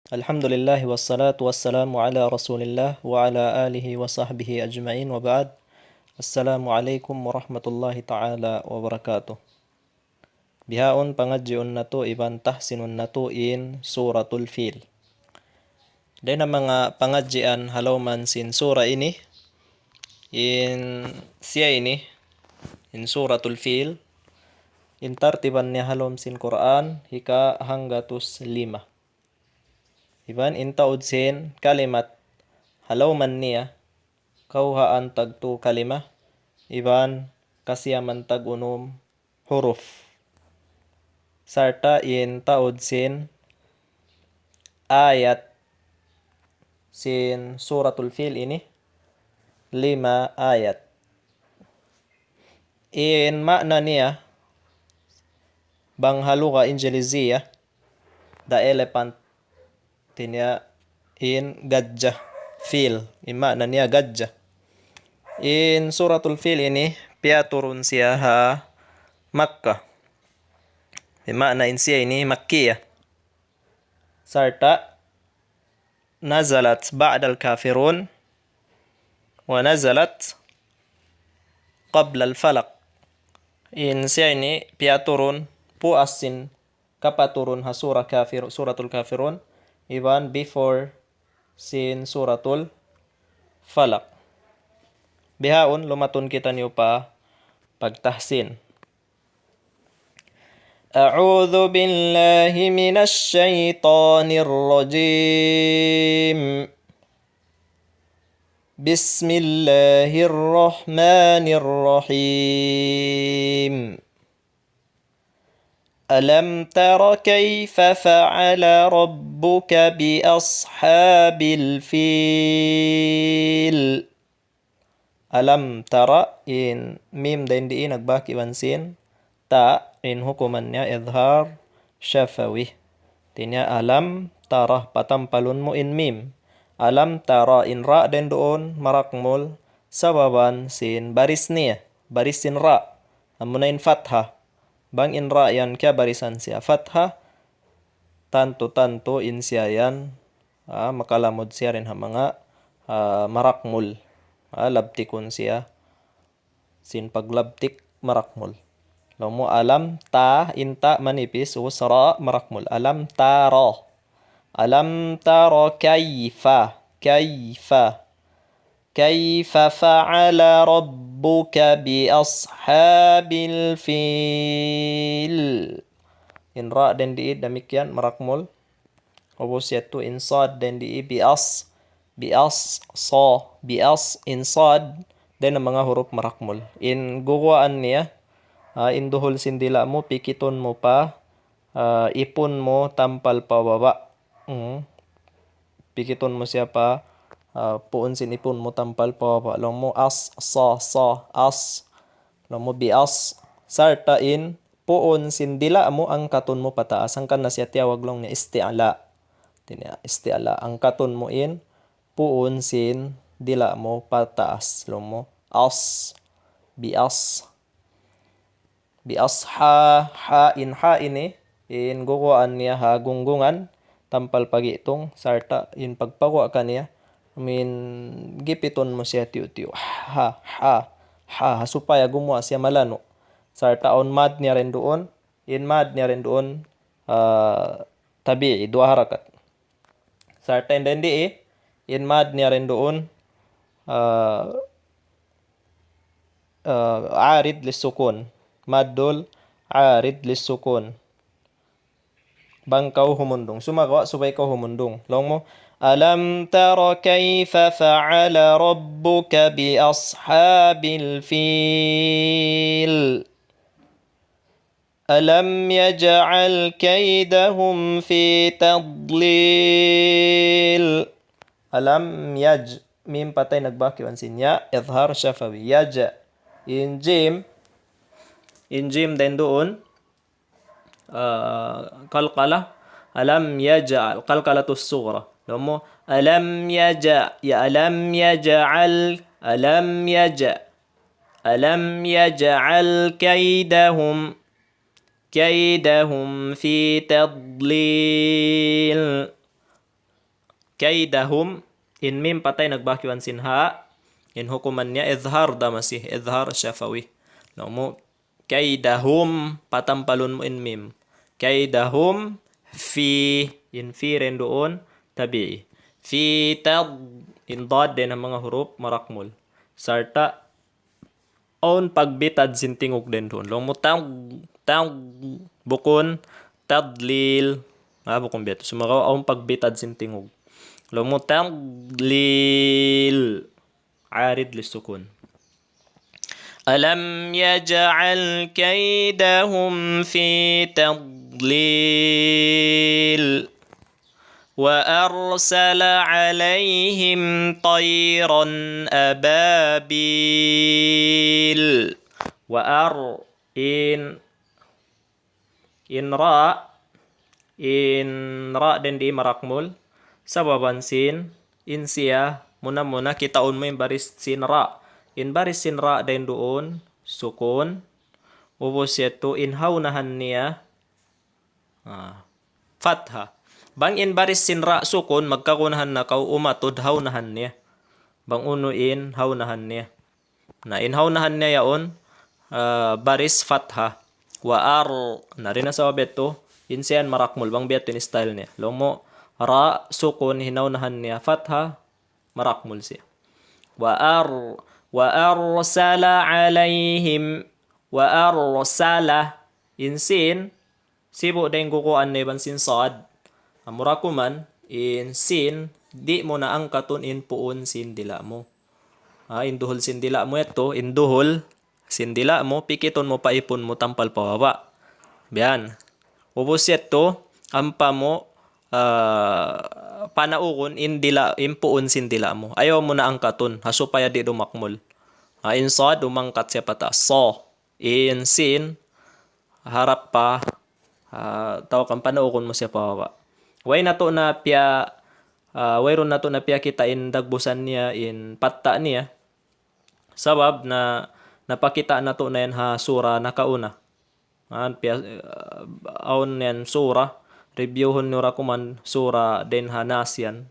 Alhamdulillah wassalatu wassalamu ala Rasulillah wa ala alihi wa sahbihi ajma'in wa ba'd. Assalamualaikum warahmatullahi ta'ala wabarakatuh. Bihaon pangadjion nato iban tahsinun nato in suratul fil. Day na mga pangadjian halawman sin sura ini in siya ini in suratul fil in tartiban niya halom sin Quran hika hanggatus 5. Iban in taod sin kalimat halawman niya kauhaan tagtu kalimah iban kasiyaman tag huruf sarta in taod sin ayat sin suratul fil ini 5 ayat. In makna niya bang haluka injiliziyah the elephant tinya in gajah fil in makna niya gajah. In suratul fil ini piaturun siya ha Makkah. In makna in siya ini Makkiyah. Sarta nazalat ba'dal kafirun wa nazalat qabla al-falaq. In siya ini piaturun puasin kapaturun ha suratul kafirun iban before sin suratul falaq. Bihaon lumatun kita niyo pa pagtahsin. A'udzu billahi minasy syaithanir rajim. Bismillahirrahmanirrahim. ألم تر كيف فعل ربك بأصحاب الفيل ألم تر in mim din di nagbaki bansin ta in hukumannya idhar syafawi tinya alam tarah patampalun mo in mim alam tara in ra din doon marakmul sababan sin baris niya baris sin ra amunain fathah bang in ra yan kya barisan siya fathah tanto in siya yan makalamod siya rin ha mga marakmul labtikon siya sin paglabtik marakmul mo alam ta inta manipis usra marakmul alam tara kayfa kayfa fa'ala rabbuka bi ashabil fil in ra dan di demikian marakmul obos yaitu in sad dan di bias in sad dan mga huruf marakmul in gugwaan niya in duhol sindila mo pikiton mo pa ipon mo tampal pababa pikiton mo siya pa puon sinipon mo tampal pababa lang mo as lang mo bias sarta in puon sindila mo ang katon mo pataas ang na siya tiyawag lang niya isti'ala ang katon mo in puon sin dila mo pataas lang mo as bias ha in ini in guguan niya ha gunggungan tampal pagitong sarta in pagpagwa ka niya gipiton mo siya tiyo ha supaya gumawa siya malano sarta on mad niya rin doon tabi'i dua harakat sarta hindi in mad niya rin doon arid lisukun maddul arid lisukun bang kau humundong sumagawa subay kau humundong long mo alam tara kayfa fa'ala rabbuka bi ashabil fil alam yaj'al kaydahum fi tadlil alam mim patay nagbaki wansin ya idhar syafawi yaja in jim din doon qalqala alam yaj'al qalqalatus sughra mo alam yaj'al kaydahum fi tadlil kaidahum. In mim patay nagbaki wansin ha. In hukumannya izhar da masih izhar syafawi. No mo kaidahum patampalun mo in mim. Kaidahum fi in fi rin doon tabi'i. Fi tad in dad din ang mga huruf marakmul. Sarta on pagbitad sintingog din doon. Long mo tag bukon tadlil. Bukon beto. Sumakaw on pagbitad sintingog. Long mo tadlil. عارض للسكون. ألم يجعل كيدهم في تضليل وأرسل عليهم طيرا أبابيل. وأر in ra din di marakmul sababan sin in siya muna kitaon mo yung baris sin ra. In baris sin ra din doon sukun. Ubos ito in haunahan niya fatha. Bang in baris sin ra sukun magkakunahan na kau umatod haunahan niya. Bang uno in haunahan niya. Na in haunahan niya yaon baris fatha. Wa ar na rin na sa beto in siyan marakmul bang beto in style niya. Lomo ra sukun hinaunahan niya fatha marakmul siya. Wa arsala alaihim wa arsala in sin sibo dahil kukuan na iban sin sad. Murakuman in sin di mo na ang katon in puon sin dila mo. Induhol sin dila mo ito. Induhol sin dila mo. Pikiton mo paipon mo tampal pababa. Biyan. Ubos ito ampa mo panaukon in puon sin dila mo. Ayaw mo na ang katon. Hasupaya di dumakmul. In sad umangkat siya pata. So. In sin harap pa tawag ang panaukon mo siya pababa. Way ron na to na piya kita in dagbusan niya in patta niya. Sabab na napakita na to na yan ha sura nakauna. Aon yan sura. Reviewon nyo rakuman sura den ha nasyan.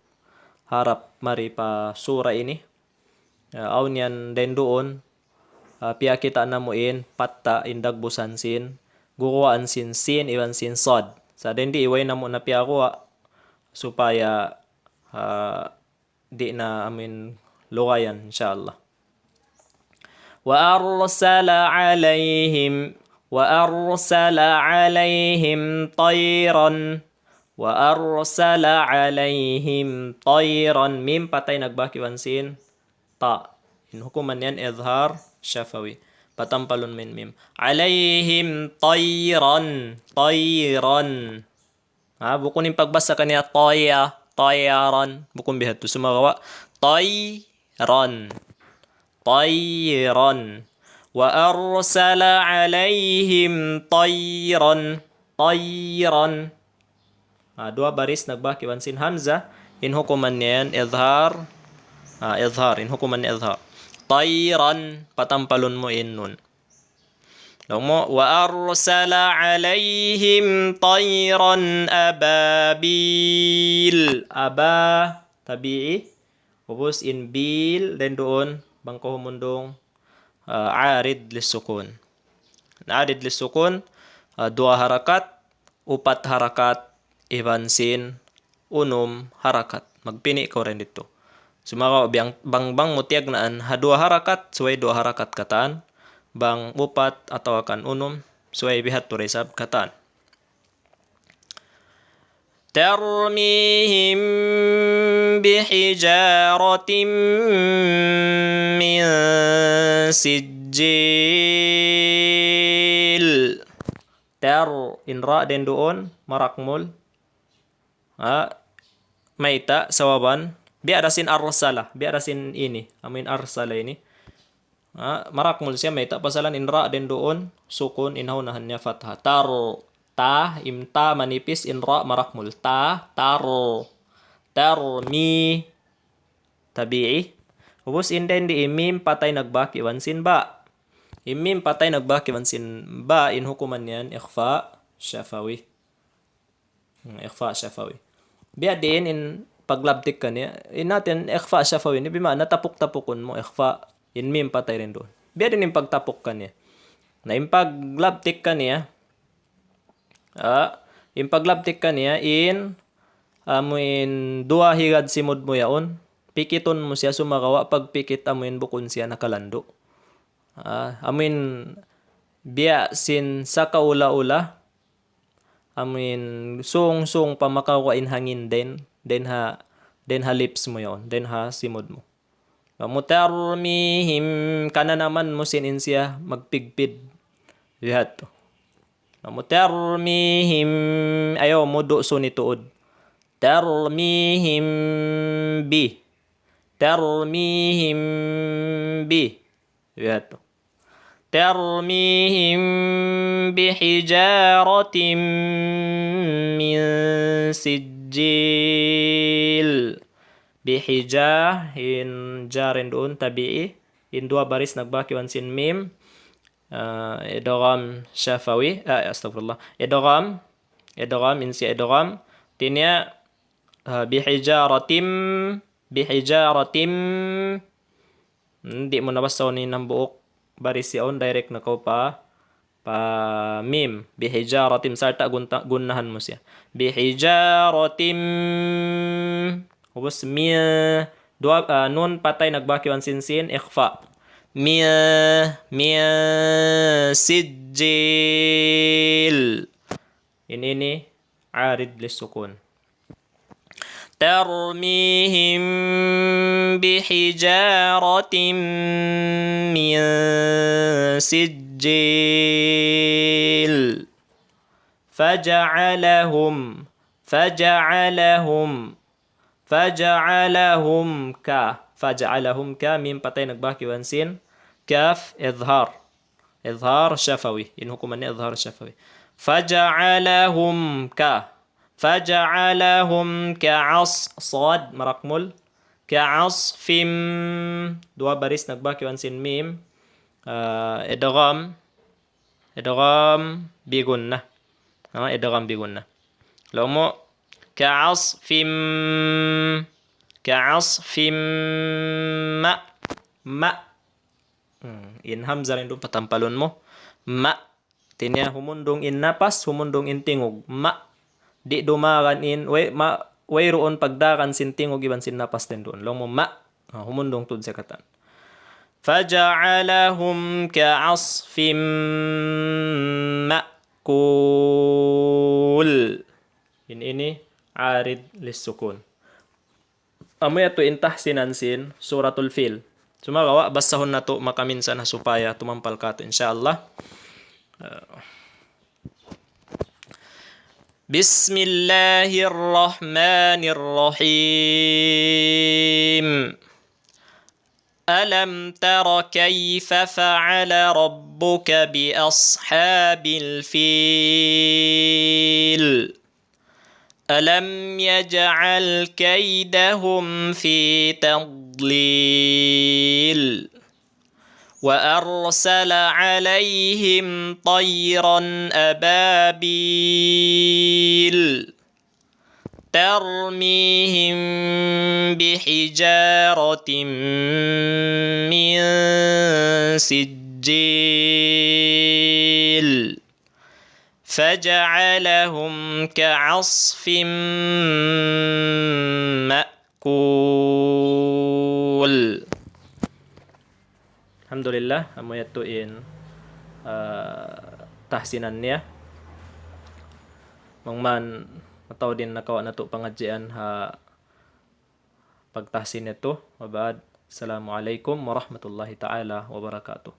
Harap mari pa sura ini. Aon yan den doon. Piya kita na mo in patta in dagbusan sin. Gukuhaan sin iwan sin sod. Sa den di iway na mo na piya kuha. Supaya di na amin lugayan inshallah. Wa arsala alaihim tayran mim patay nagbaki wansin ta in hukuman yan izhar syafawi patampalun min mim alaihim tayran bukun yung pagbasa kaniya tayaran bukun bihat to sumagawa tayran wa arsala alaihim tayran dua baris nagbaki wansin hamza in hukuman niyan izhar in hukuman niya izhar tayran patampalun mo in nun. Mo wa arsala alaihim tayran ababil tabi'i ubos in bil then doon bangko humundong arid lisukun. Arid lisukun dua harakat upat harakat iwansin unum harakat magpini ko rin dito. Sumaka bang mutiag naan dua harakat suway dua harakat kataan bang upat atau akan unum suway bihat to resab kataan. Tarmihim bihijaratin min sijil. In ra den doon marakmul maita sawaban biarasin arsala biarasin ini arsala ini marakmul siya maita pasalan in ra den doon sukun inhaunahan niya fathah ta imta manipis in ra marakmul tarmi tabi'i ubos in den di imim patay nagbaki wansin ba imim patay nagbaki wansin ba in hukuman yan ikhfa syafawi biya din in paglabtik ka niya, natin, ikhfa shafawi ni bima, natapok-tapokon mo, ikhfa, in mim patay rin doon. Biya din yung pagtapok ka niya. Na yung paglabtik ka niya, yung paglabtik ka niya, amuin dua higad simod mo yaon, pikiton mo siya sumakawa, pag pikit amuin bukon siya nakalando. Amuin biya sin sa kaula-ula, amuin sung pa makawain hangin den ha lips mo yon, den ha simod mo. Mutarmihim kana naman mo sinin siya magpigpid. Lihat to. Mutarmihim ayo mo so ni tuod. Tarmihim bi. Tarmihim bi. Lihat to. ترميهم بحجارة من سجيل in jaren doon tabi'i in dua baris nagbaki wan sin mim idgham syafawi astagfirullah idgham in si idgham tinya bihijaratim hindi mo nabasaw ni ng buok baris yaon direct na ko pa mim bihijaratim sarta gunahan mo siya bihijaratim ubos mi nun patay nagbaki wan sin ikhfa mi sijil ini arid lisukun ترميهم بحجارة من سجيل فجعلهم mim patay nagbaki wan sin kaf idhar syafawi in hukuman ni idhar syafawi faja'alahum ka'as sad marakmul ka'asfim dua baris nagbaki wan sin mim idgham bigunna idgham bigunna law mo ka'asfim ma in hamzah rin doon patampalon mo ma tinya humundong in napas humundong in tingog ma di dumakan in way roon pagdakan sin tingog iban sin napas din doon long mo ma humundong tud sa katan faja'alahum ka'asfim ma'kul ini arid lisukun amoy ato intah sinansin suratul fil sumagawa basahon na to makaminsan na supaya tumampal ka to insyaallah بسم الله الرحمن الرحيم ألم تر كيف فعل ربك بأصحاب الفيل ألم يجعل كيدهم في تضليل وأرسل عليهم طيرا أبابيل ترميهم بحجارة من سجيل فجعلهم كعصف مأكول Alhamdulillah amoy atuin tahsinan niya mangman mataw din nakawa nato pangadjian ha pagtahsin nito mabad assalamu alaikum warahmatullahi taala wabarakatuh